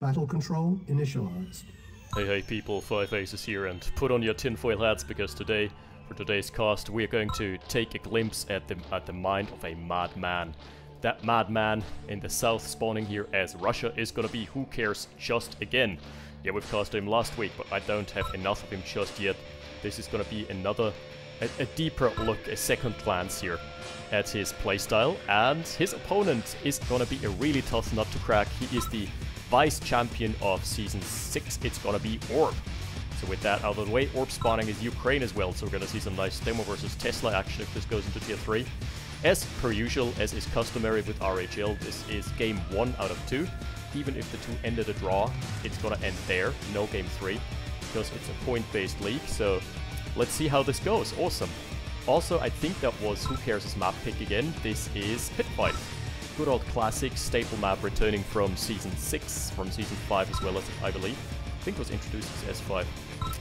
Battle control initialized. Hey people, Five Aces here, and put on your tinfoil hats because today, for today's cast, we are going to take a glimpse at the mind of a madman. That madman in the south spawning here as Russia is gonna be WhoCares just again. Yeah, we've cast him last week, but I don't have enough of him just yet. This is gonna be a deeper look, a second glance here at his playstyle, and his opponent is gonna be a really tough nut to crack. He is the vice champion of Season 6, it's gonna be Orb. So with that out of the way, Orb spawning is Ukraine as well, so we're gonna see some nice Demo versus Tesla action if this goes into Tier 3. As per usual, as is customary with RHL, this is game 1 out of 2. Even if the 2 ended a draw, it's gonna end there, no game 3, because it's a point-based league, so let's see how this goes. Awesome. Also, I think that was WhoCares' map pick again. This is Pitfight. Good old classic staple map returning from Season 6, from Season 5 as well, as I believe. I think it was introduced as S5.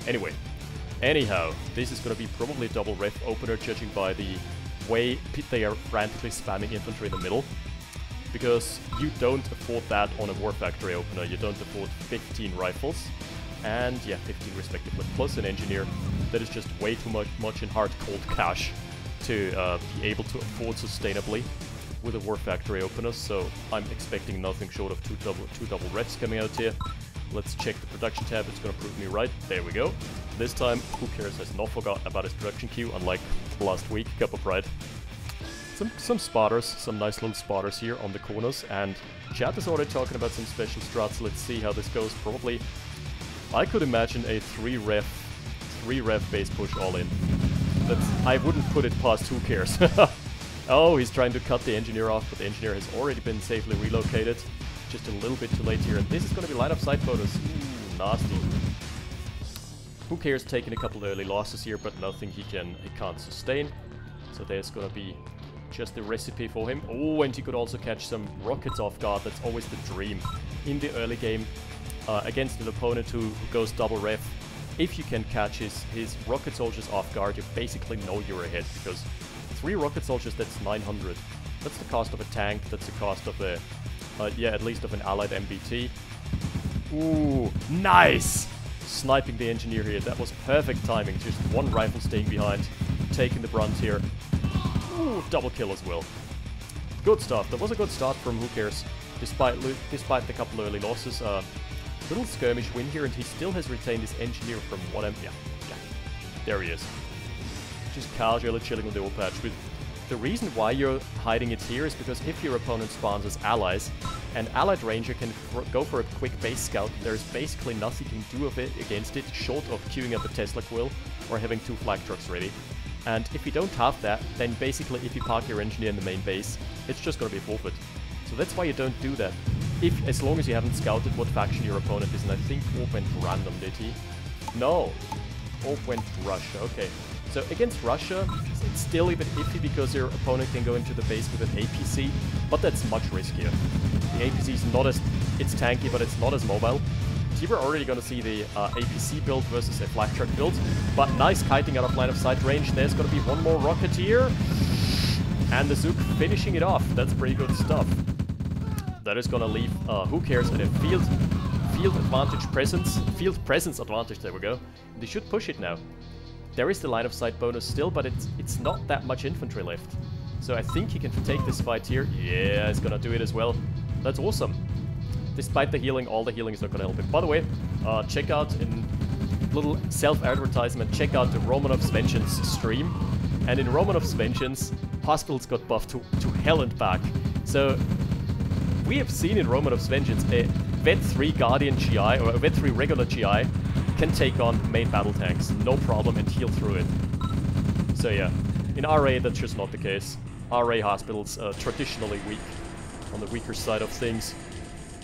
Anyway, anyhow, this is going to be probably a double ref opener, judging by the way they are frantically spamming infantry in the middle. Because you don't afford that on a War Factory opener, you don't afford 15 rifles. And yeah, 15 respectively, plus an engineer. That is just way too much in hard cold cash to be able to afford sustainably with a War Factory opener, so I'm expecting nothing short of two double refs coming out here. Let's check the production tab, it's gonna prove me right. There we go. This time, WhoCares has not forgotten about his production queue, unlike last week, Cup of Pride. Some spotters, some nice little spotters here on the corners, and chat is already talking about some special strats. Let's see how this goes. Probably, I could imagine a 3-ref base push all in. I wouldn't put it past WhoCares. Oh, he's trying to cut the engineer off, but the engineer has already been safely relocated. Just a little bit too late here, and this is going to be line of sight bonus. Nasty. WhoCares taking a couple early losses here, but nothing he can't sustain. So there's going to be just the recipe for him. Oh, and he could also catch some rockets off guard. That's always the dream in the early game against an opponent who goes double ref. If you can catch his rocket soldiers off guard, you basically know you're ahead, because 3 rocket soldiers, that's 900. That's the cost of a tank, that's the cost of a, yeah, at least of an allied MBT. Ooh, nice! Sniping the engineer here, that was perfect timing. Just one rifle staying behind, taking the brunt here. Ooh, double kill as well. Good stuff, that was a good start from WhoCares, despite the couple early losses. Little skirmish win here, and he still has retained his engineer from 1M. Yeah, there he is. Just casually chilling on the old patch. With the reason why you're hiding it here is because if your opponent spawns as allies, an allied ranger can go for a quick base scout. There's basically nothing you can do against it, short of queuing up a Tesla quill or having 2 flak trucks ready. And if you don't have that, then basically if you park your engineer in the main base, it's just gonna be a forfeit. So that's why you don't do that. As long as you haven't scouted what faction your opponent is, and I think Orb went random, did he? No, Orb went Russia, okay. So against Russia, it's still a bit iffy because your opponent can go into the base with an APC, but that's much riskier. The APC is not as... it's tanky, but it's not as mobile. Here we're already going to see the APC build versus a flak truck build, but nice kiting out of line of sight range. There's going to be one more rocketeer, and the Zook finishing it off. That's pretty good stuff. That is going to leave WhoCares at a field presence advantage. There we go. They should push it now. There is the line of sight bonus still, but it's not that much infantry left. So I think he can take this fight here. Yeah, he's gonna do it as well. That's awesome. Despite the healing, all the healing is not gonna help him. By the way, check out, in little self-advertisement, check out the Romanov's Vengeance stream. And in Romanov's Vengeance, hospitals got buffed to hell and back. So we have seen in Romanov's Vengeance a Vet 3 Guardian GI, or a Vet 3 regular GI, can take on main battle tanks, no problem, and heal through it. So yeah, in RA that's just not the case. RA hospitals traditionally weak, on the weaker side of things.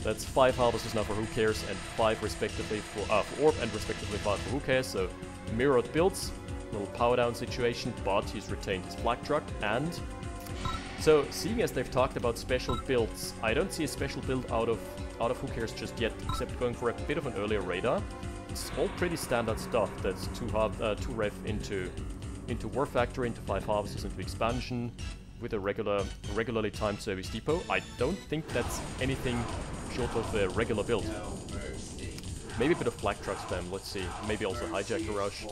That's 5 harvesters now for WhoCares, and 5 respectively for Orb, and respectively 5 for WhoCares, so mirrored builds, little power down situation, but he's retained his flak truck, and... So, seeing as they've talked about special builds, I don't see a special build out of WhoCares just yet, except going for a bit of an earlier radar. It's all pretty standard stuff. That's 2 ref into War Factory, into 5 harvesters, into expansion, with a regularly timed service depot. I don't think that's anything short of a regular build. Maybe a bit of flak truck spam, let's see. Maybe also hijacker rush.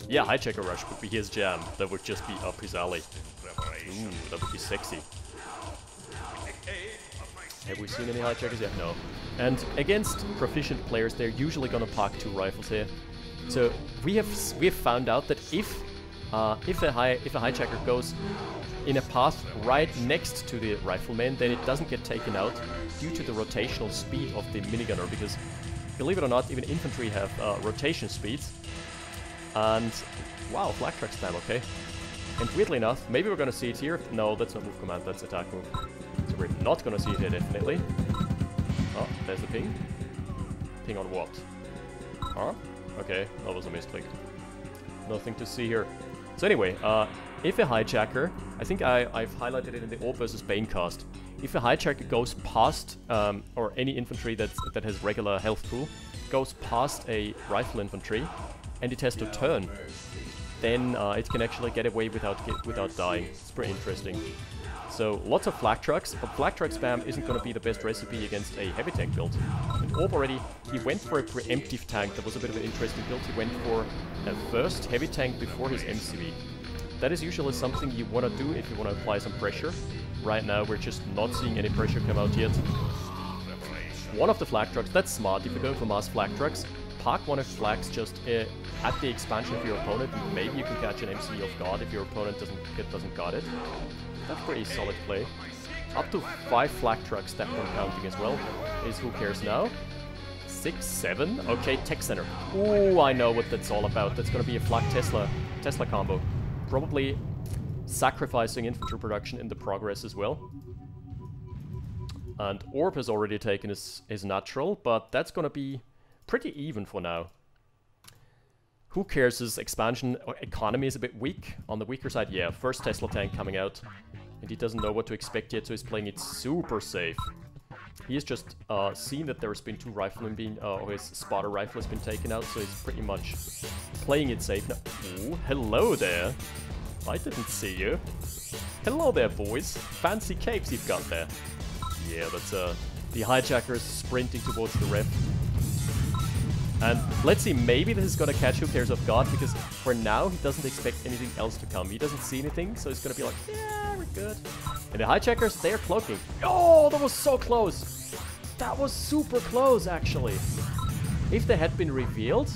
Yeah, hijacker rush would be his jam. That would just be up his alley. Ooh, that would be sexy. Have we seen any hijackers yet? No. And against proficient players, they're usually gonna park 2 rifles here. So we have found out that if a hijacker goes in a path right next to the rifleman, then it doesn't get taken out due to the rotational speed of the minigunner, because believe it or not, even infantry have rotation speeds. And wow, flak truck spam, okay. And weirdly enough, maybe we're gonna see it here. No, that's not move command, that's attack move. So we're not gonna see it here, definitely. Oh, there's the ping. Ping on what? Huh? Okay, that was a misclick. Nothing to see here. So anyway, if a hijacker, I think I've highlighted it in the Orb versus Bane cast. If a hijacker goes past, or any infantry that has regular health pool, goes past a rifle infantry, and it has to turn, then it can actually get away without dying. It's pretty interesting. So lots of flak trucks, but flak truck spam isn't going to be the best recipe against a heavy tank build. And Orb already, he went for a preemptive tank. That was a bit of an interesting build. He went for a first heavy tank before his MCV. That is usually something you want to do if you want to apply some pressure. Right now we're just not seeing any pressure come out yet. One of the flak trucks, that's smart. If you're going for mass flak trucks, park one of the flags just at the expansion of your opponent. Maybe you can catch an MC off guard if your opponent doesn't guard it. That's pretty solid play. Up to 5 flak trucks, that one counting as well, is WhoCares now. 6, 7, okay, tech center. Ooh, I know what that's all about. That's gonna be a flak Tesla combo. Probably sacrificing infantry production in the progress as well. And Orb has already taken his natural, but that's gonna be pretty even for now. WhoCares' expansion economy is a bit weak. On the weaker side, yeah, first Tesla tank coming out. And he doesn't know what to expect yet, so he's playing it super safe. He has just seen that there's been 2 riflemen being, or his spotter rifle has been taken out, so he's pretty much playing it safe now. Ooh, hello there. I didn't see you. Hello there, boys. Fancy capes you've got there. Yeah, that's the hijackers sprinting towards the ref. And let's see, maybe this is gonna catch WhoCares off guard, because for now he doesn't expect anything else to come. He doesn't see anything, so he's gonna be like, yeah, we're good. And the hijackers, they're cloaking. Oh, that was so close. That was super close, actually. If they had been revealed,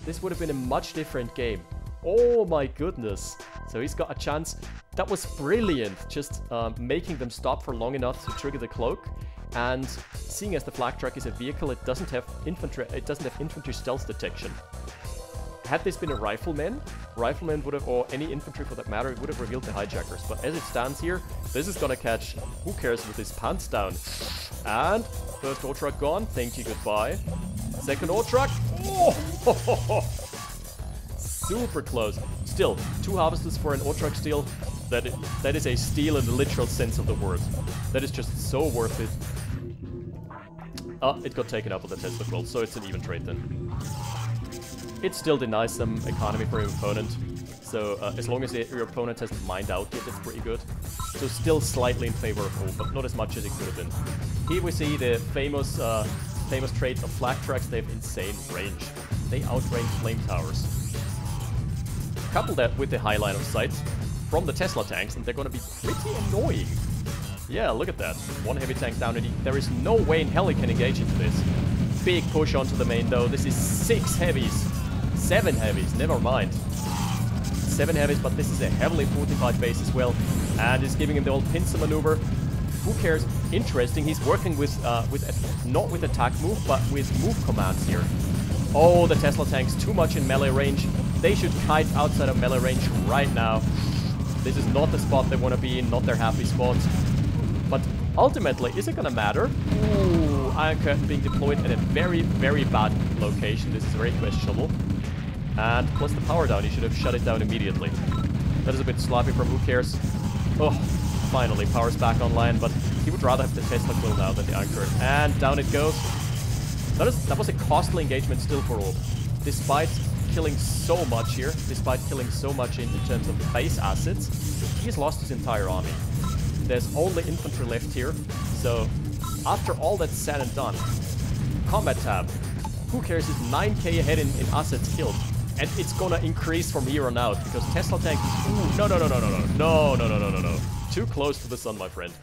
this would have been a much different game. Oh my goodness. So he's got a chance. That was brilliant, just making them stop for long enough to trigger the cloak. And seeing as the flak truck is a vehicle, it doesn't have infantry stealth detection. Had this been a rifleman would have, or any infantry for that matter, it would have revealed the hijackers. But as it stands here, this is gonna catch WhoCares with his pants down. And first ore truck gone, thank you, goodbye. Second ore truck, oh, super close. Still, 2 harvesters for an ore truck steal. That is a steal in the literal sense of the word. That is just so worth it. It got taken up with the Tesla roll, so it's an even trade then. It still denies some economy for your opponent. So as long as your opponent hasn't mined out yet, that's pretty good. So still slightly in favor of Orb, but not as much as it could have been. Here we see the famous traits of flak trucks. They have insane range. They outrange flame towers. Couple that with the high line of sight from the Tesla tanks, and they're gonna be pretty annoying. Yeah, look at that. 1 heavy tank down, and there is no way in hell he can engage into this. Big push onto the main, though. This is 6 heavies. 7 heavies, never mind. 7 heavies, but this is a heavily fortified base as well. And is giving him the old pincer maneuver. WhoCares? Interesting. He's working with not with attack move, but with move commands here. Oh, the Tesla tanks too much in melee range. They should kite outside of melee range right now. This is not the spot they want to be in, not their happy spot. But ultimately, is it gonna matter? Ooh, Iron Curtain being deployed at a very, very bad location. This is very questionable. And plus the power down, he should have shut it down immediately. That is a bit sloppy from WhoCares. Oh, finally, power's back online, but he would rather have the Tesla kill now than the Iron Curtain. And down it goes. That was a costly engagement still for Orb. Despite killing so much here, despite killing so much in terms of base assets, he's lost his entire army. There's only infantry left here, so after all that's said and done, combat tab, WhoCares is 9k ahead in assets killed. And it's gonna increase from here on out, because Tesla tank is... Ooh, no. Too close to the sun, my friend.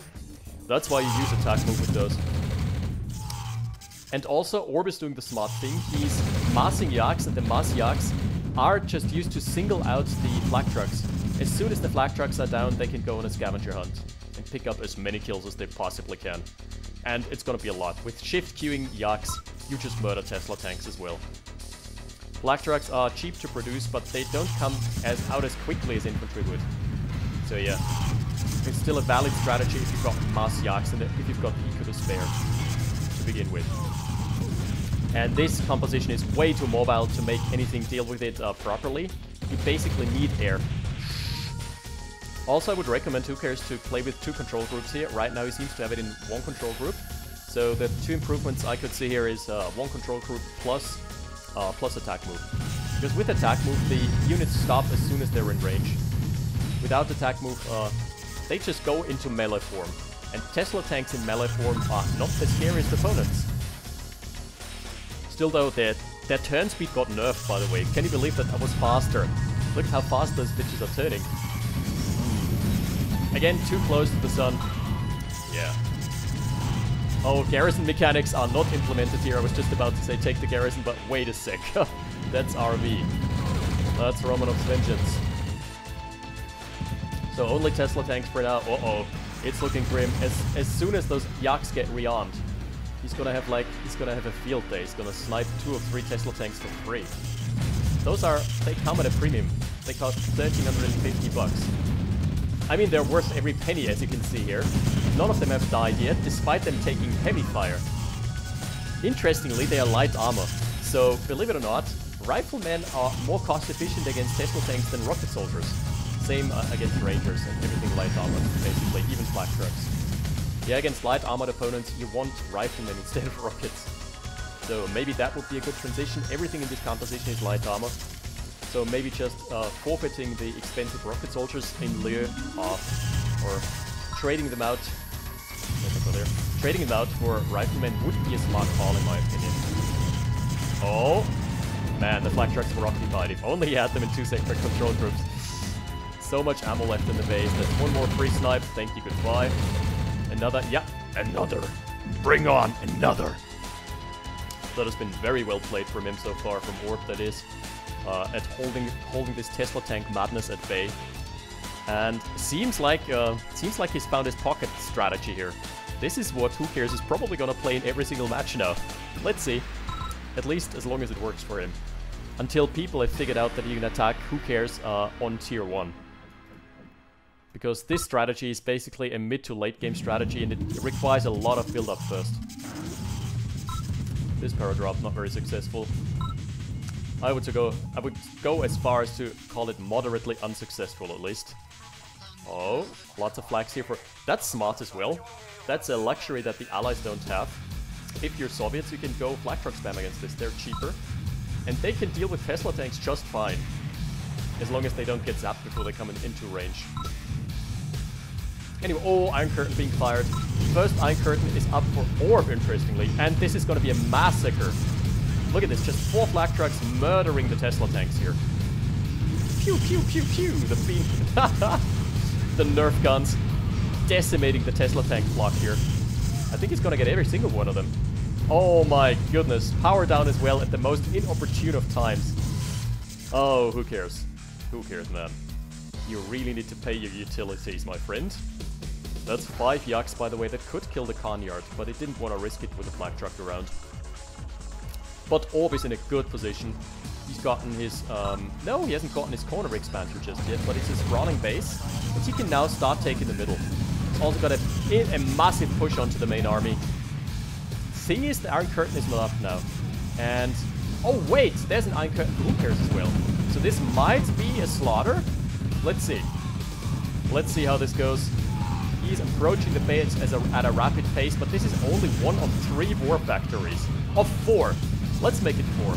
That's why you use attack move with those. And also, Orb is doing the smart thing. He's massing Yaks, and the mass Yaks are just used to single out the flak trucks. As soon as the flak trucks are down, they can go on a scavenger hunt and pick up as many kills as they possibly can. And it's gonna be a lot. With shift queuing Yaks, you just murder Tesla tanks as well. Flak trucks are cheap to produce, but they don't come out as quickly as infantry would. So yeah, it's still a valid strategy if you've got mass Yaks and if you've got eco to spare to begin with. And this composition is way too mobile to make anything deal with it properly. You basically need air. Also, I would recommend WhoCares to play with 2 control groups here. Right now he seems to have it in 1 control group. So the 2 improvements I could see here is 1 control group plus attack move. Because with attack move, the units stop as soon as they're in range. Without attack move, they just go into melee form. And Tesla tanks in melee form are not the scariest opponents. Still though, their turn speed got nerfed, by the way. Can you believe that was faster? Look at how fast those bitches are turning. Again, too close to the sun. Yeah. Oh, garrison mechanics are not implemented here. I was just about to say take the garrison, but wait a sec. That's RV. That's Romanov's vengeance. So only Tesla tanks for now. Uh-oh. It's looking grim. As soon as those Yaks get rearmed, he's gonna have a field day. He's gonna snipe 2 or 3 Tesla tanks for free. They come at a premium. They cost 1,350 bucks. I mean, they're worth every penny, as you can see here. None of them have died yet, despite them taking heavy fire. Interestingly, they are light armor. So, believe it or not, riflemen are more cost efficient against Tesla tanks than rocket soldiers. Same against rangers and everything light armor, basically, even flak trucks. Yeah, against light armored opponents, you want riflemen instead of rockets. So maybe that would be a good transition. Everything in this composition is light armor. So maybe just forfeiting the expensive rocket soldiers in lieu of, or trading them out. Trading them out for riflemen would be a smart call in my opinion. Oh, man, the flak trucks were occupied. If only he had them in 2 separate control groups. So much ammo left in the base. That's 1 more free snipe. Thank you, goodbye. Another, yeah, another. Bring on another. That has been very well played from him so far, from Orb that is, at holding this Tesla tank madness at bay. And seems like he's found his pocket strategy here. This is what WhoCares is probably gonna play in every single match now. Let's see. At least as long as it works for him. Until people have figured out that you can attack WhoCares on tier 1. Because this strategy is basically a mid to late game strategy and it requires a lot of build up first. This power drop not very successful. I would go as far as to call it moderately unsuccessful at least. Oh, lots of flags here for... That's smart as well. That's a luxury that the allies don't have. If you're Soviets, you can go flak truck spam against this. They're cheaper. And they can deal with Tesla tanks just fine. As long as they don't get zapped before they come into range. Anyway, oh, Iron Curtain being fired. First Iron Curtain is up for Orb, interestingly. And this is going to be a massacre. Look at this, just 4 flak trucks murdering the Tesla tanks here. Pew, pew, pew, pew. The beam... the Nerf guns decimating the Tesla tank block here. I think he's going to get every single one of them. Oh my goodness. Power down as well at the most inopportune of times. Oh, WhoCares? WhoCares, man? You really need to pay your utilities, my friend. That's 5 Yaks, by the way, that could kill the Kanyard, but it didn't want to risk it with a flak truck around. But Orb is in a good position. He's gotten his, no, he hasn't gotten his corner expander just yet, but it's his sprawling base, which he can now start taking the middle. He's also got a massive push onto the main army. Thing is, the Iron Curtain is not up now. And, oh wait, there's an Iron Curtain for WhoCares as well. So this might be a slaughter. Let's see. Let's see how this goes. He's approaching the base at a rapid pace, but this is only 1 of 3 war factories. Of 4. Let's make it 4.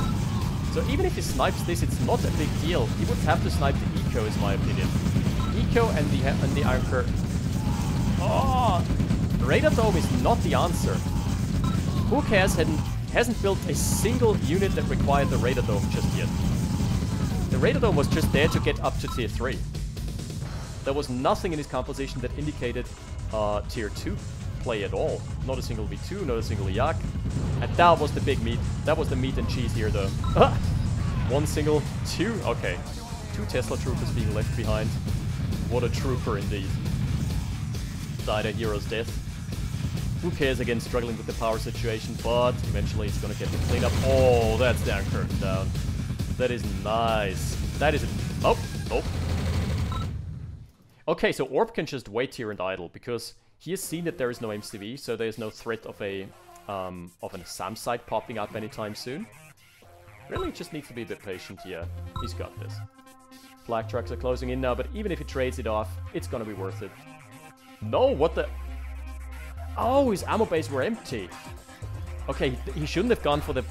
So even if he snipes this, it's not a big deal. He would have to snipe the Eco, is my opinion. Eco and the Iron Curtain. Oh! Radar Dome is not the answer. WhoCares hasn't built a single unit that required the Radar Dome just yet. The Radar Dome was just there to get up to tier 3. There was nothing in his composition that indicated tier 2 play at all. Not a single V2, not a single Yak. And that was the big meat. That was the meat and cheese here though. One single, two, okay. 2 Tesla troopers being left behind. What a trooper indeed. Died a hero's death. WhoCares again struggling with the power situation, but eventually it's gonna get the cleanup. Oh, that's down, curtain down. That is nice. That is... Oh, oh. Okay, so Orb can just wait here and idle, because he has seen that there is no MCV, so there is no threat of an SAM site popping up anytime soon. Really just needs to be a bit patient. Yeah, he's got this. Flak trucks are closing in now, but even if he trades it off, it's gonna be worth it. No, what the... Oh, his ammo bays were empty. Okay, he shouldn't have gone for the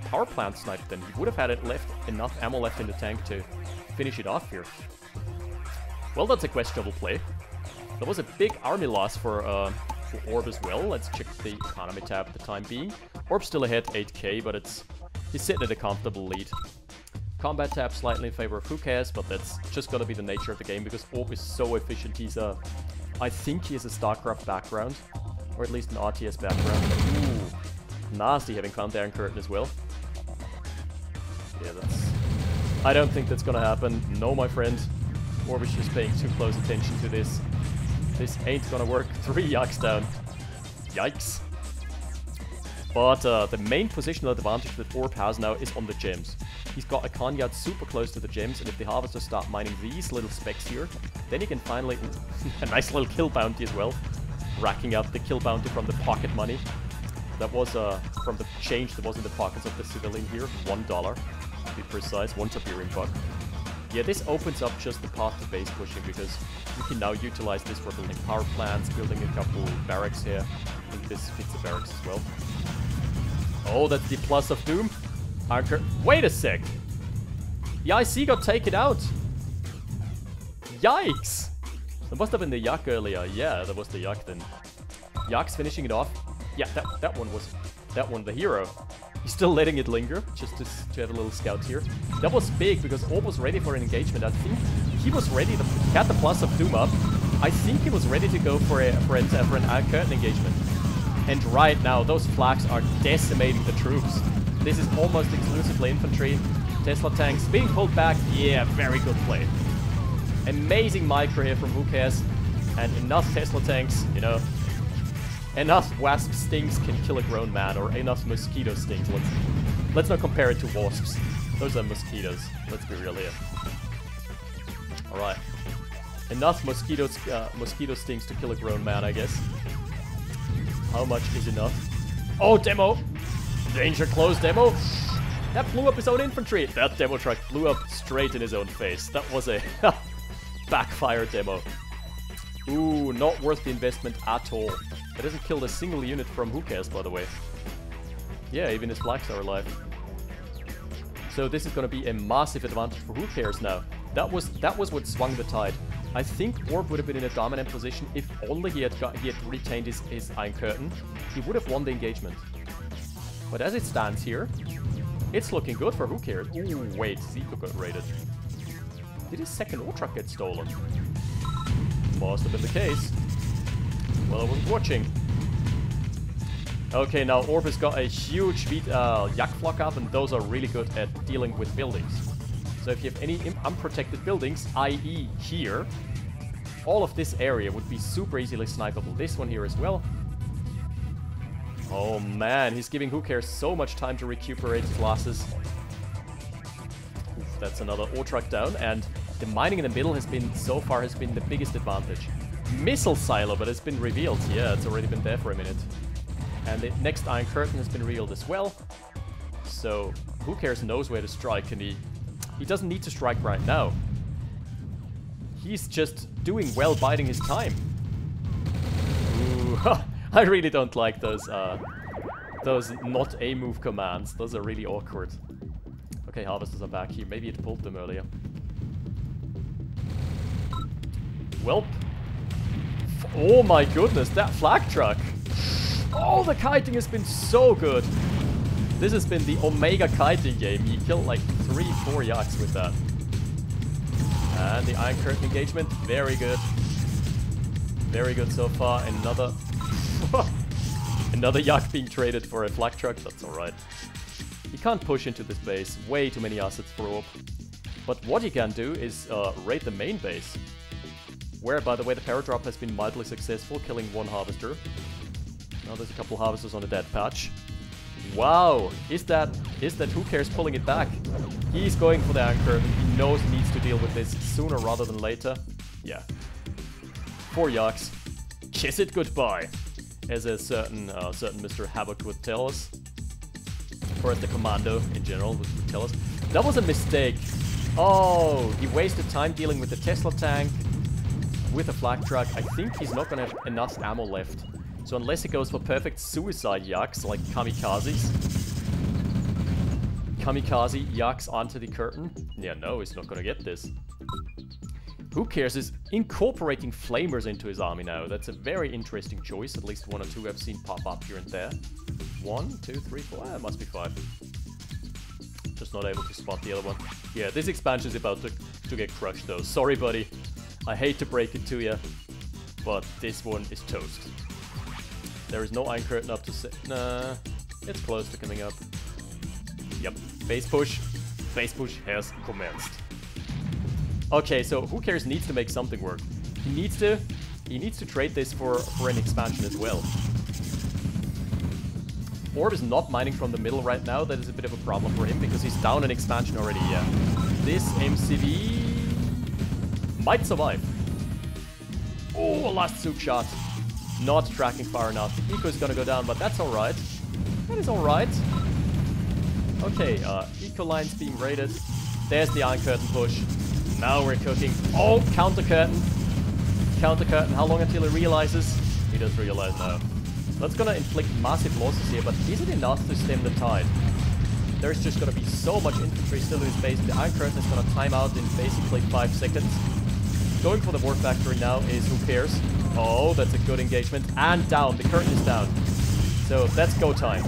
power plant snipe then. He would have had enough ammo left in the tank to finish it off here. Well, that's a questionable play. That was a big army loss for Orb as well. Let's check the economy tab at the time being. Orb's still ahead 8k, but he's sitting at a comfortable lead. Combat tab slightly in favor of WhoCares, but that's just gonna be the nature of the game because Orb is so efficient. I think he has a StarCraft background, or at least an RTS background. Ooh, nasty having counter and curtain as well. Yeah, I don't think that's gonna happen. No, my friend. Orb is just paying too close attention to this. This ain't gonna work. 3 Yaks down. Yikes. But the main positional advantage that Orb has now is on the gems. He's got a Kanyard super close to the gems, and if the Harvesters start mining these little specks here, then he can finally... a nice little kill bounty as well. Racking up the kill bounty from the pocket money. That was from the change that was in the pockets of the civilian here. $1, to be precise. 1 Tiberium buck. Yeah, this opens up just the path to base pushing, because you can now utilize this for building power plants, building a couple barracks here. I think this fits the barracks as well. Oh, that's the plus of doom. Anchor. Wait a sec! The IC got taken out! Yikes! That must have been the Yak earlier. Yeah, that was the Yak then. Yak's finishing it off. Yeah, that one, the hero. He's still letting it linger, just to have a little scout here. That was big, because Orb was ready for an engagement. I think he was ready to get the plus of doom up. I think he was ready to go for an curtain engagement. And right now, those flags are decimating the troops. This is almost exclusively infantry. Tesla tanks being pulled back. Yeah, very good play. Amazing micro here from WhoCares. And enough Tesla tanks, you know. Enough wasp stings can kill a grown man, or enough mosquito stings. Let's not compare it to wasps. Those are mosquitoes. Let's be real here. Alright. Enough mosquito stings to kill a grown man, I guess. How much is enough? Oh, demo! Danger close, demo! That blew up his own infantry! That demo truck blew up straight in his own face. That was a backfire demo. Ooh, not worth the investment at all. That hasn't killed a single unit from WhoCares, by the way. Yeah, even his flags are alive. So this is going to be a massive advantage for WhoCares now. That was what swung the tide. I think Orb would have been in a dominant position if only he had retained his Iron Curtain. He would have won the engagement. But as it stands here, it's looking good for WhoCares. Ooh, wait, Zico got raided. Did his second ore truck get stolen? Must have been the case. Well, I wasn't watching. Okay, now Orb has got a huge Yak flock up, and those are really good at dealing with buildings. So if you have any unprotected buildings, i.e. here, all of this area would be super easily snipeable. This one here as well. Oh man, he's giving WhoCares so much time to recuperate his losses. Oof, that's another ore truck down, and the mining in the middle so far has been the biggest advantage. Missile silo, but it's been revealed. Yeah, it's already been there for a minute. And the next Iron Curtain has been revealed as well. So WhoCares knows where to strike, and he doesn't need to strike right now. He's just doing well, biding his time. Ooh, I really don't like those not A move commands. Those are really awkward. Okay, Harvesters are back here. Maybe it pulled them earlier. Welp. Oh my goodness, that flag truck. Oh, the kiting has been so good. This has been the Omega kiting game. He killed like 3-4 Yaks with that. And the Iron Curtain engagement, very good. Very good so far. Another... Another Yak being traded for a flak truck, that's alright. He can't push into this base. Way too many assets for Orb. But what he can do is raid the main base. Where, by the way, the Paradrop has been mildly successful, killing one Harvester. Now there's a couple Harvesters on a dead patch. Wow! Is that WhoCares pulling it back? He's going for the Iron Curtain. He knows he needs to deal with this sooner rather than later. Yeah. 4 Yaks. Kiss it goodbye! As a certain Mr. Havoc would tell us. Or as the Commando in general would tell us. That was a mistake. Oh, he wasted time dealing with the Tesla tank. With a flak truck. I think he's not gonna have enough ammo left. So unless he goes for perfect suicide Yaks, like Kamikazes. Kamikaze Yaks onto the curtain. Yeah, no, he's not gonna get this. WhoCares is incorporating flamers into his army now. That's a very interesting choice. At least 1 or 2 I've seen pop up here and there. 1, 2, 3, 4. It must be 5. Just not able to spot the other one. Yeah, this expansion is about to get crushed though. Sorry, buddy. I hate to break it to you, but this one is toast. There is no Iron Curtain up to nah, it's close to coming up. Yep, base push. Base push has commenced. Okay, so WhoCares needs to make something work. He needs to trade this for an expansion as well. Orb is not mining from the middle right now. That is a bit of a problem for him because he's down an expansion already. Yeah, this MCV might survive. Oh, last Zook shot. Not tracking far enough. The eco is gonna go down, but that's alright. That is alright. Okay, eco lines being raided. There's the Iron Curtain push. Now we're cooking. Oh, counter curtain. Counter curtain. How long until he realizes? He does realize now. That's gonna inflict massive losses here, but is it enough to stem the tide? There's just gonna be so much infantry still in his base. The Iron Curtain is gonna time out in basically 5 seconds. Going for the War Factory now is WhoCares. Oh, that's a good engagement. And down. The curtain is down. So that's go time.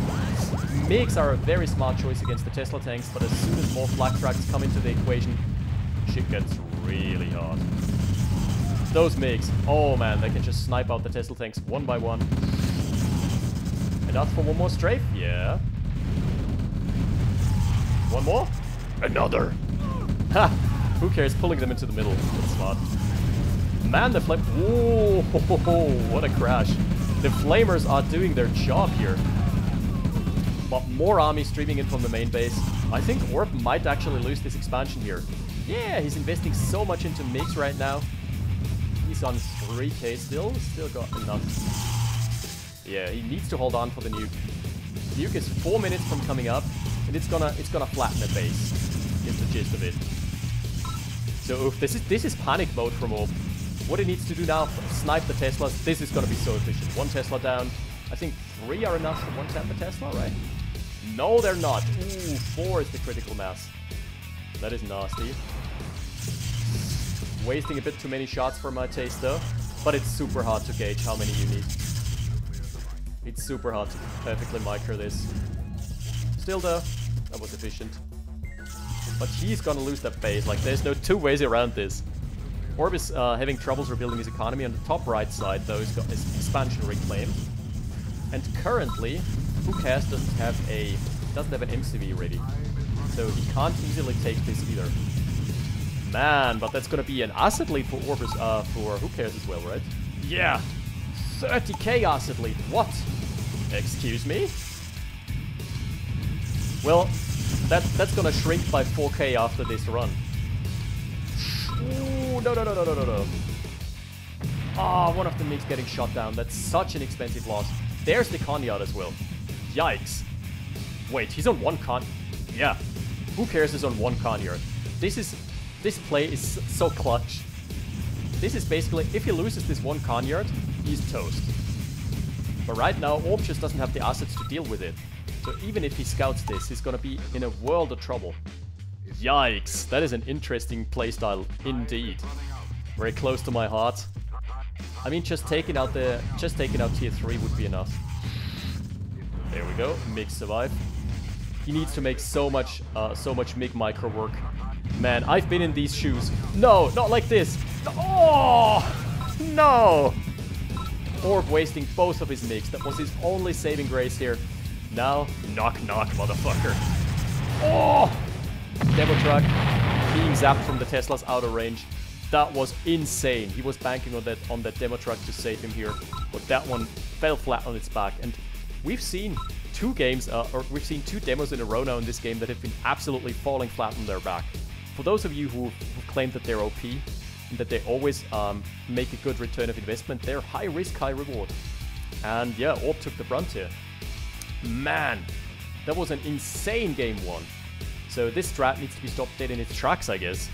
MiGs are a very smart choice against the Tesla tanks, but as soon as more flak trucks come into the equation, shit gets really hard. Those MiGs. Oh man, they can just snipe out the Tesla tanks one by one. Enough for one more strafe? Yeah. One more? Another! Ha! WhoCares pulling them into the middle. That's smart. Man, the flame... Whoa! What a crash. The flamers are doing their job here. But more army streaming in from the main base. I think Orb might actually lose this expansion here. Yeah, he's investing so much into MiGs right now. He's on 3k still. Still got enough. Yeah, he needs to hold on for the nuke. Nuke is 4 minutes from coming up, and it's gonna flatten the base. Is the gist of it. So this is panic mode from Orb. What he needs to do now, snipe the Teslas. This is gonna be so efficient. 1 Tesla down. I think 3 are enough to one-tap the Tesla, right? No, they're not. Ooh, 4 is the critical mass. That is nasty. Wasting a bit too many shots for my taste though. But it's super hard to gauge how many you need. It's super hard to perfectly micro this. Still though, that was efficient. But he's gonna lose that base. Like, there's no 2 ways around this. Orb is having troubles rebuilding his economy. On the top right side though, he's got his expansion reclaimed. And currently, WhoCares doesn't have an MCV ready. So he can't easily take this either. Man, but that's gonna be an asset lead for Orb for WhoCares as well, right? Yeah! 30k asset lead, what? Excuse me? Well, that's gonna shrink by 4k after this run. Ooh, no. Ah, one of the MiGs getting shot down. That's such an expensive loss. There's the Conyard as well. Yikes. Wait, he's on 1 con... Yeah. WhoCares is on 1 Conyard. This play is so clutch. This is basically, if he loses this 1 Conyard, he's toast. But right now, Orb just doesn't have the assets to deal with it. So even if he scouts this, he's gonna be in a world of trouble. Yikes, that is an interesting playstyle indeed. Very close to my heart. I mean, just taking out tier 3 would be enough. There we go. MiG survive. He needs to make so much MiG micro work. Man, I've been in these shoes. No, not like this. Oh, no. Orb wasting both of his MiGs. That was his only saving grace here. Now, knock knock, motherfucker. Oh! Demo truck being zapped from the Tesla's outer range. That was insane. He was banking on that demo truck to save him here, but that one fell flat on its back. And we've seen two games, or we've seen two demos in a row now in this game that have been absolutely falling flat on their back. For those of you who claim that they're OP and that they always make a good return of investment, they're high risk, high reward. And yeah, Orb took the brunt here. Man, that was an insane game one. So this strat needs to be stopped dead in its tracks, I guess.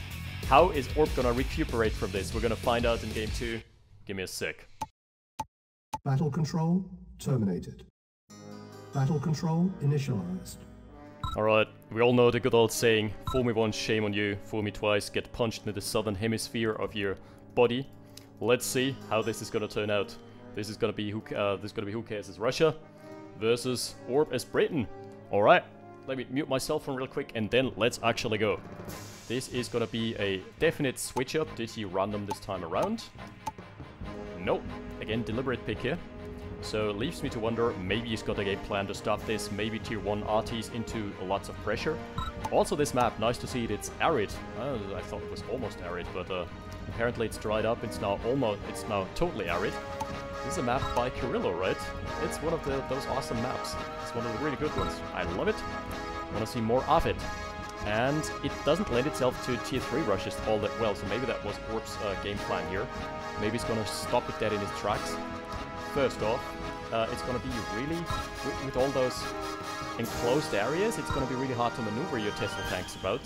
How is Orb gonna recuperate from this? We're gonna find out in game 2. Give me a sec. Battle control terminated. Battle control initialized. Alright, we all know the good old saying, fool me once, shame on you, fool me twice, get punched into the southern hemisphere of your body. Let's see how this is gonna turn out. This is gonna be WhoCares as Russia versus Orb as Britain. Alright, let me mute myself from real quick and then let's actually go. This is gonna be a definite switch up. Did he random this time around? Nope. Again, deliberate pick here. So leaves me to wonder, maybe he's got a game plan to stop this, maybe tier 1 RTs into lots of pressure. Also this map, nice to see it, it's arid. I thought it was almost arid, but apparently it's dried up, it's now totally arid. This is a map by Kirillo, right? It's one of those awesome maps. It's one of the really good ones. I love it. Want to see more of it. And it doesn't lend itself to tier 3 rushes all that well, so maybe that was Orb's game plan here. Maybe he's gonna stop it dead in his tracks. First off, it's gonna be really, with all those enclosed areas, it's gonna be really hard to maneuver your Tesla tanks about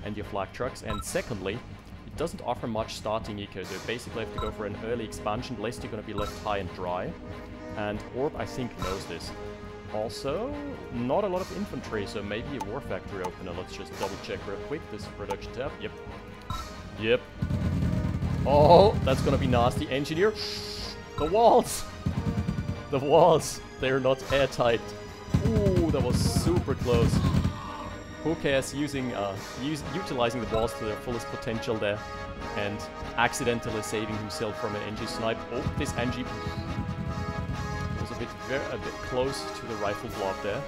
and your flak trucks. And secondly, it doesn't offer much starting eco, so you basically have to go for an early expansion, lest you're gonna be left high and dry. And Orb, I think, knows this. Also, not a lot of infantry, so maybe a war factory opener. Let's just double check real quick. This production tab. Yep. Yep. Oh, that's gonna be nasty. Engineer. The walls. The walls. They're not airtight. Ooh, that was super close. WhoCares utilizing the walls to their fullest potential there, and accidentally saving himself from an NG snipe. Oh, this NG was a bit close to the rifle blob there.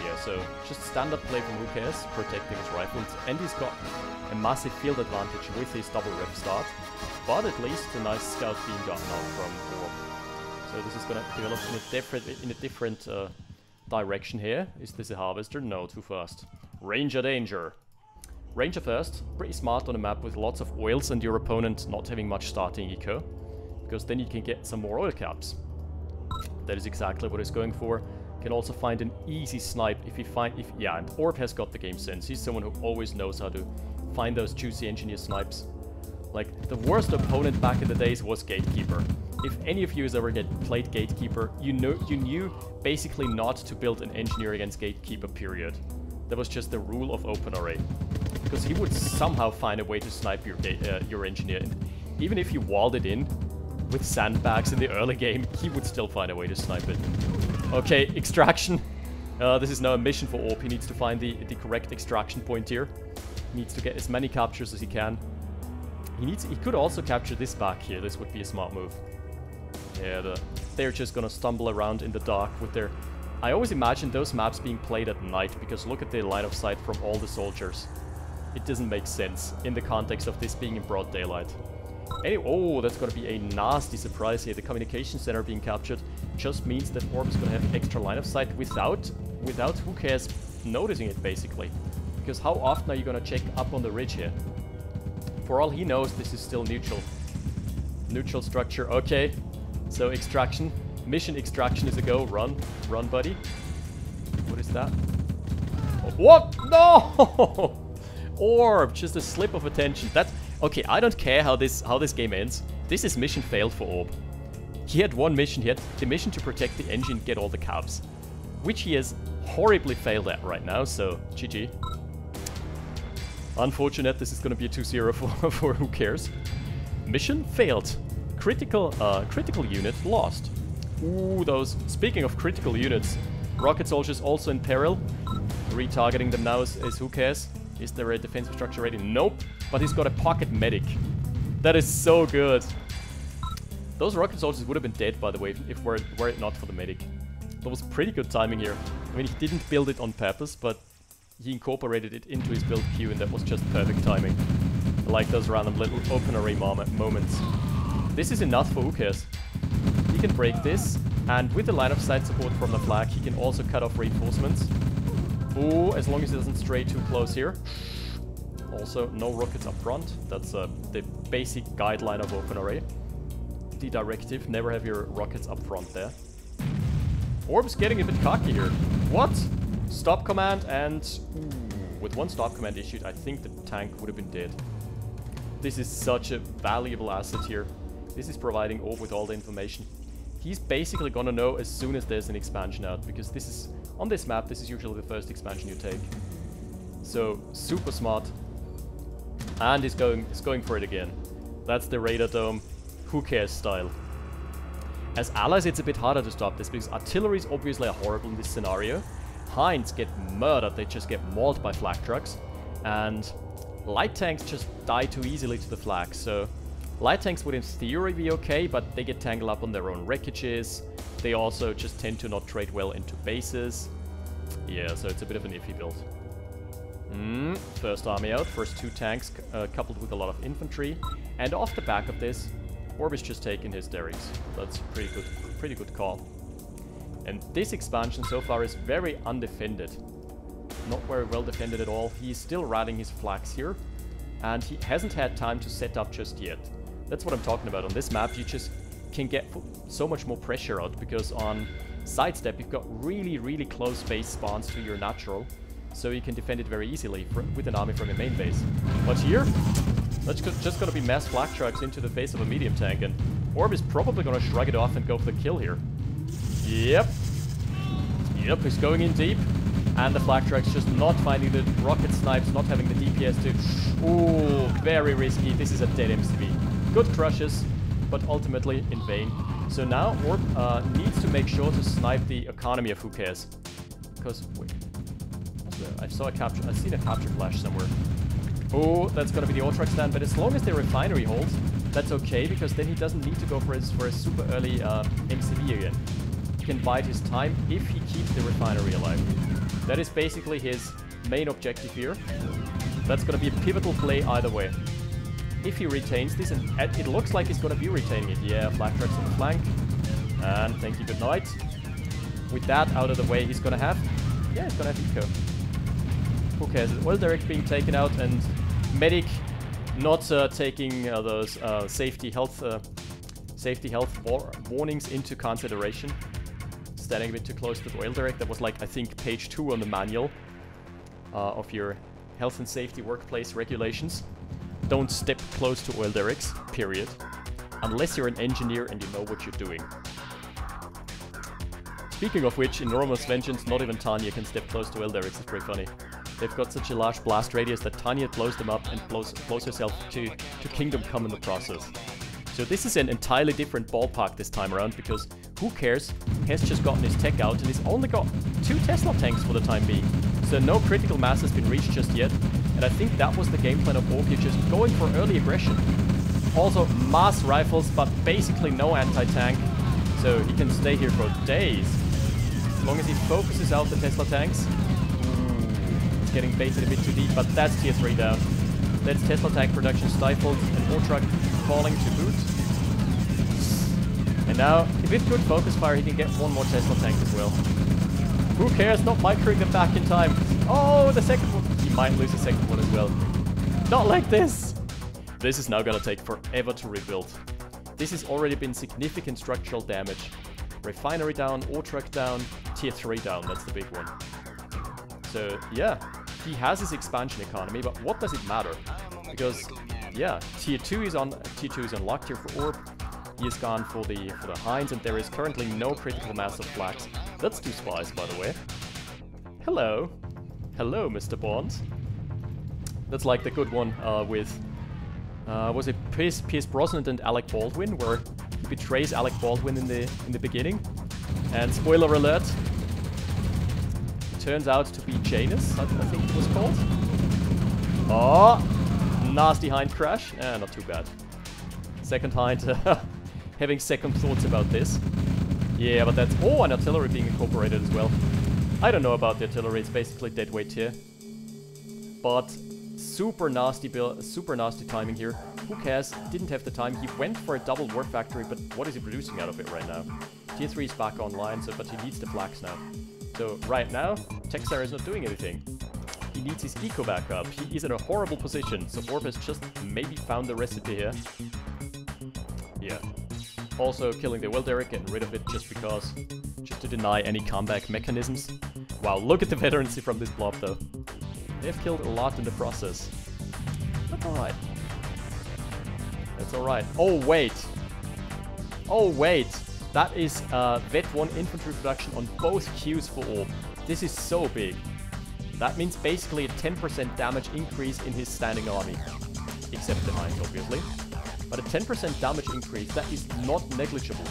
Yeah, so just standard play from WhoCares, protecting his rifles, and he's got a massive field advantage with his double ref start, but at least a nice scout being gotten out from Orb. So this is gonna develop in a different direction here. Is this a harvester? No, too fast. Ranger danger. Ranger first, pretty smart on a map with lots of oils and your opponent not having much starting eco, because then you can get some more oil caps. That is exactly what he's going for. Can also find an easy snipe yeah, and Orb has got the game sense. He's someone who always knows how to find those juicy engineer snipes. Like, the worst opponent back in the days was Gatekeeper. If any of you has ever played Gatekeeper, you knew basically not to build an engineer against Gatekeeper, period. That was just the rule of OpenRA. Because he would somehow find a way to snipe your engineer. And even if you walled it in with sandbags in the early game, he would still find a way to snipe it. Okay, extraction. This is now a mission for Orb. He needs to find the correct extraction point here. He needs to get as many captures as he can. He could also capture this back here. This would be a smart move. Yeah, they're just gonna stumble around in the dark with their... I always imagine those maps being played at night, because look at the line of sight from all the soldiers. It doesn't make sense in the context of this being in broad daylight. Anyway, oh, that's gonna be a nasty surprise here. The communication center being captured just means that Orb is gonna have extra line of sight without WhoCares noticing it, basically. Because how often are you gonna check up on the ridge here? For all he knows, this is still neutral. Neutral structure, okay. So extraction. Mission extraction is a go. Run. Run, buddy. What is that? Oh, what? No! Orb, just a slip of attention. That's... Okay, I don't care how this game ends. This is mission failed for Orb. He had one mission. He had the mission to protect the engine, get all the cabs. Which he has horribly failed at right now, so GG. Unfortunate, this is gonna be a 2-0 for WhoCares. Mission failed. Critical unit lost. Ooh, those... Speaking of critical units, Rocket soldiers also in peril. Retargeting them now is WhoCares. Is there a defensive structure ready? Nope. But he's got a pocket medic. That is so good. Those rocket soldiers would have been dead, by the way, if were it not for the medic. That was pretty good timing here. I mean, he didn't build it on purpose, but he incorporated it into his build queue, and that was just perfect timing. I like those random little OpenRA moments. This is enough for WhoCares. He can break this, and with the line of sight support from the flag, he can also cut off reinforcements. Ooh, as long as he doesn't stray too close here. Also, no rockets up front. That's the basic guideline of OpenRA. The directive, never have your rockets up front there. Orb's getting a bit cocky here. What? Stop command and... Ooh, with one stop command issued, I think the tank would have been dead. This is such a valuable asset here. This is providing Orb with all the information. He's basically gonna know as soon as there's an expansion out, because this is... On this map, this is usually the first expansion you take. So, super smart. And he's going for it again. That's the radar dome, WhoCares style. As allies, it's a bit harder to stop this, because artillery is obviously horrible in this scenario. Hinds get murdered, they just get mauled by flak trucks. And light tanks just die too easily to the flags, so... Light tanks would in theory be okay, but they get tangled up on their own wreckages. They also just tend to not trade well into bases. Yeah, so it's a bit of an iffy build. First army out, first 2 tanks coupled with a lot of infantry. And off the back of this, Orb is just taking his derricks. That's a pretty good call. And this expansion so far is very undefended. Not very well defended at all. He's still riding his flags here. And he hasn't had time to set up just yet. That's what I'm talking about. On this map, you just can get so much more pressure out, because on sidestep, you've got really, really close base spawns to your natural, so you can defend it very easily with an army from your main base. But here, that's just gonna be mass flak trucks into the face of a medium tank, and Orb is probably gonna shrug it off and go for the kill here. Yep, he's going in deep, and the flak trucks just not finding the rocket snipes, not having the DPS to... Ooh, very risky. This is a dead MCV. Good crushes, but ultimately in vain. So now Orb needs to make sure to snipe the economy of WhoCares. Because, wait, I've seen a capture flash somewhere. Oh, that's gonna be the Ultrax stand, but as long as the refinery holds, that's okay, because then he doesn't need to go for his super early MCV again. He can bide his time if he keeps the refinery alive. That is basically his main objective here. That's gonna be a pivotal play either way. If he retains this, and it looks like he's gonna be retaining it. Yeah, flak trucks on the flank. And thank you, good night. With that out of the way, he's gonna have... Yeah, he's gonna have eco. WhoCares? Oil Derrick being taken out, and Medic not taking those safety health warnings into consideration. Standing a bit too close to the Oil Derrick. That was like, I think, page 2 on the manual of your health and safety workplace regulations. Don't step close to Oil Derricks, period. Unless you're an engineer and you know what you're doing. Speaking of which, in Normal Vengeance, not even Tanya can step close to Oil Derricks. It's pretty funny. They've got such a large blast radius that Tanya blows them up and blows herself to Kingdom Come in the process. So this is an entirely different ballpark this time around, because WhoCares has just gotten his tech out and he's only got 2 Tesla tanks for the time being. So no critical mass has been reached just yet. And I think that was the game plan of Orb, just going for early aggression. Also mass rifles, but basically no anti-tank. So he can stay here for days. As long as he focuses out the Tesla tanks. It's getting baited a bit too deep, but that's tier 3 down. That's Tesla tank production stifled, and more truck falling to boot. And now, with good focus fire, he can get 1 more Tesla tank as well. WhoCares? Not microing them back in time. Oh, the second one. He might lose the second one as well. Not like this! This is now gonna take forever to rebuild. This has already been significant structural damage. Refinery down, ore truck down, tier 3 down, that's the big one. So, yeah, he has his expansion economy, but what does it matter? Because, yeah, tier 2 is unlocked here for Orb. He has gone for the Hinds, and there is currently no critical mass of flags. That's 2 spies, by the way. Hello. Hello, Mr. Bond. That's like the good one with... was it Pierce Brosnan and Alec Baldwin, where he betrays Alec Baldwin in the beginning? And spoiler alert, turns out to be Janus, I think it was called. Oh, nasty hind crash. Not too bad. Second hind having second thoughts about this. Yeah, but that's... Oh, and artillery being incorporated as well. I don't know about the artillery, it's basically dead weight here. But super nasty build, super nasty timing here. WhoCares didn't have the time. He went for a double warp factory, but what is he producing out of it right now? Tier 3 is back online, so but he needs the flags now. So right now, Texar is not doing anything. He needs his eco back up. He is in a horrible position, so Orb has just maybe found the recipe here. Yeah. Also killing the Will Derrick, getting rid of it just because, just to deny any comeback mechanisms. Wow, look at the veterancy from this blob though. They've killed a lot in the process. That's alright. That's alright. Oh wait! Oh wait! That is Vet 1 infantry production on both queues for Orb. This is so big. That means basically a 10% damage increase in his standing army. Except the Hinds, obviously. But a 10% damage increase, that is not negligible.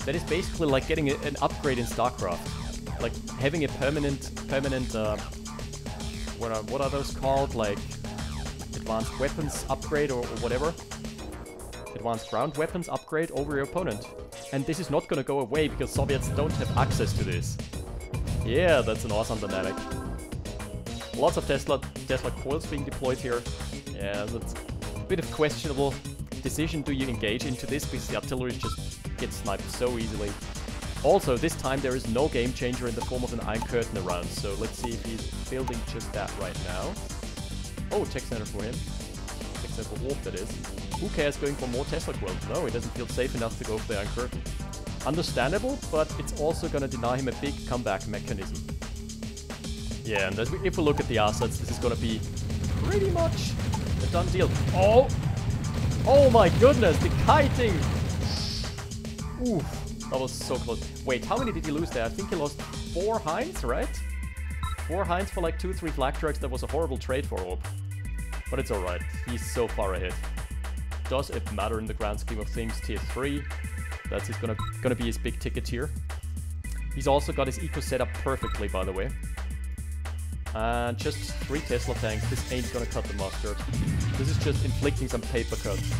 That is basically like getting an upgrade in StarCraft. Like having a permanent what are those called? Like advanced weapons upgrade or whatever. Advanced ground weapons upgrade over your opponent. And this is not gonna go away because Soviets don't have access to this. Yeah, that's an awesome dynamic. Lots of Tesla coils being deployed here. Yeah, that's a bit of questionable decision. Do you engage into this because the artillery just gets sniped so easily. Also, this time there is no game changer in the form of an Iron Curtain around, so let's see if he's building just that right now. Oh, tech center for him. Tech center for Orb, that is. WhoCares going for more Tesla coils? No, he doesn't feel safe enough to go for the Iron Curtain. Understandable, but it's also gonna deny him a big comeback mechanism. Yeah, and if we look at the assets, this is gonna be pretty much a done deal. Oh! Oh my goodness, the kiting! Oof, that was so close. Wait, how many did he lose there? I think he lost 4 Hinds, right? 4 Hinds for like 2-3 flak trucks. That was a horrible trade for Orb. But it's alright, he's so far ahead. Does it matter in the grand scheme of things? Tier 3, that's gonna be his big ticket here. He's also got his eco set up perfectly, by the way. And just 3 Tesla tanks. This ain't gonna cut the mustard. This is just inflicting some paper cuts.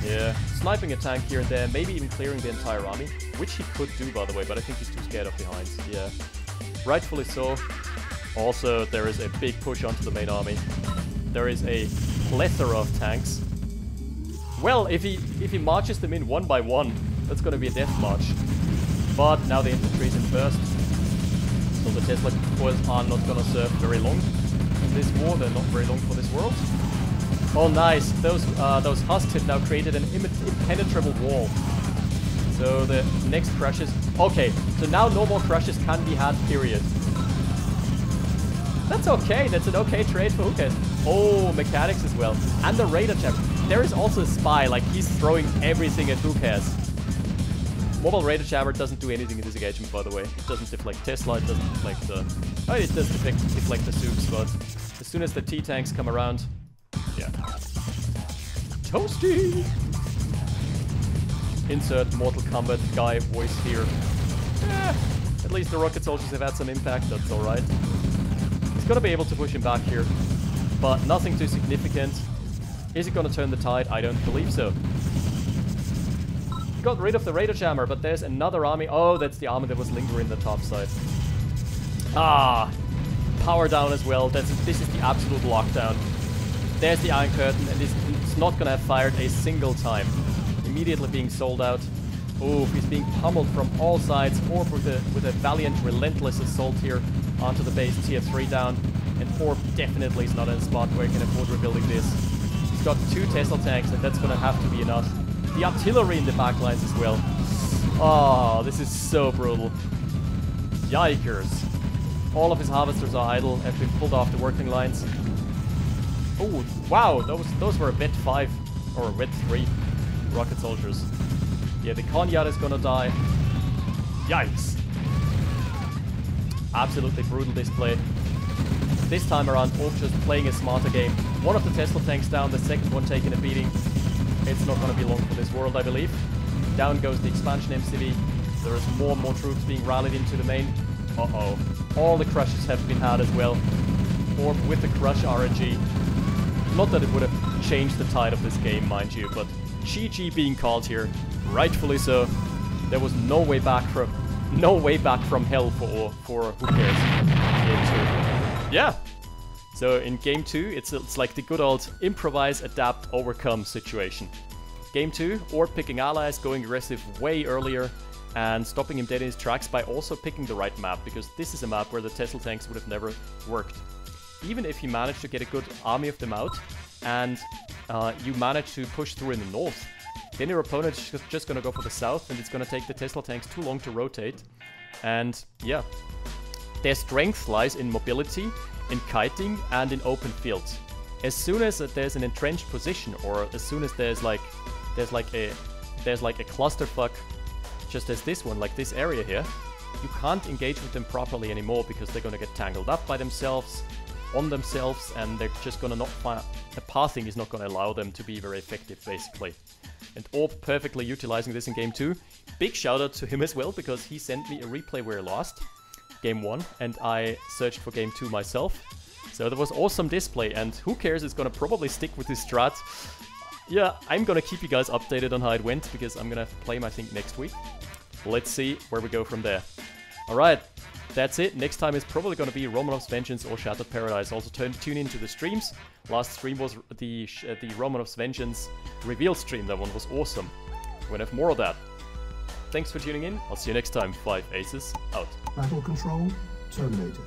Yeah, sniping a tank here and there, maybe even clearing the entire army, which he could do, by the way, but I think he's too scared of the Hinds. Yeah, rightfully so. Also, there is a big push onto the main army. There is a plethora of tanks. Well, if he marches them in one by one, that's gonna be a death march. But now the infantry is in first. So the Tesla coils are not gonna serve very long in this war. They're not very long for this world. Oh, nice. Those husks have now created an impenetrable wall. So the next crashes... Okay, so now no more crashes can be had, period. That's okay. That's an okay trade for WhoCares. Oh, mechanics as well. And the radar chamber. There is also a spy, like he's throwing everything at WhoCares. Mobile radar jammer doesn't do anything in this engagement, by the way. It doesn't deflect Tesla, it doesn't deflect the... Oh, it does deflect the Supes, but as soon as the T-tanks come around... Yeah. Toasty! Insert Mortal Kombat guy voice here. At least the rocket soldiers have had some impact, that's alright. He's gonna be able to push him back here, but nothing too significant. Is it gonna turn the tide? I don't believe so. Got rid of the radar jammer, but there's another army. Oh, that's the army that was lingering the top side. Ah, power down as well. This is the absolute lockdown. There's the Iron Curtain, and it's not gonna have fired a single time. Immediately being sold out. Oh, he's being pummeled from all sides. Orb with a valiant, relentless assault here onto the base. Tier 3 down, and Orb definitely is not in a spot where he can afford rebuilding this. He's got 2 Tesla tanks, and that's gonna have to be enough. The artillery in the backlines as well. Oh, this is so brutal. Yikers. All of his harvesters are idle, have been pulled off the working lines. Oh, wow, those were Vet 5 or Vet 3 rocket soldiers. Yeah, the Konyard is gonna die. Yikes. Absolutely brutal display. This time around, Orb just playing a smarter game. One of the Tesla tanks down, the second one taking a beating. It's not going to be long for this world, I believe. Down goes the expansion MCV. There is more and more troops being rallied into the main. Uh-oh. All the crushes have been had as well. Orb with the crush RNG. Not that it would have changed the tide of this game, mind you, but GG being called here, rightfully so. There was no way back from hell for WhoCares in Game 2. Yeah. So in Game 2, it's like the good old improvise, adapt, overcome situation. Game 2, Orb picking allies, going aggressive way earlier, and stopping him dead in his tracks by also picking the right map, because this is a map where the Tesla tanks would have never worked. Even if you manage to get a good army of them out, and you manage to push through in the north, then your opponent is just gonna go for the south, and it's gonna take the Tesla tanks too long to rotate. And yeah, their strength lies in mobility, in kiting, and in open fields. As soon as there's an entrenched position, or as soon as there's like a clusterfuck, just as this one, like this area here, you can't engage with them properly anymore because they're gonna get tangled up by themselves, on themselves, and they're just gonna not find the pathing is not gonna allow them to be very effective, basically. And Orb perfectly utilizing this in Game 2. Big shout out to him as well, because he sent me a replay where I lost Game 1, and I searched for Game 2 myself. So that was awesome display, and WhoCares is gonna probably stick with this strat. Yeah, I'm gonna keep you guys updated on how it went, because I'm gonna play him, I think, next week. Let's see where we go from there. Alright, that's it. Next time is probably gonna be Romanov's Vengeance or Shattered Paradise. Also tune into the streams. Last stream was the Romanov's Vengeance reveal stream. That one was awesome. We're gonna have more of that. Thanks for tuning in. I'll see you next time. 5 Aces out. Battle control terminated.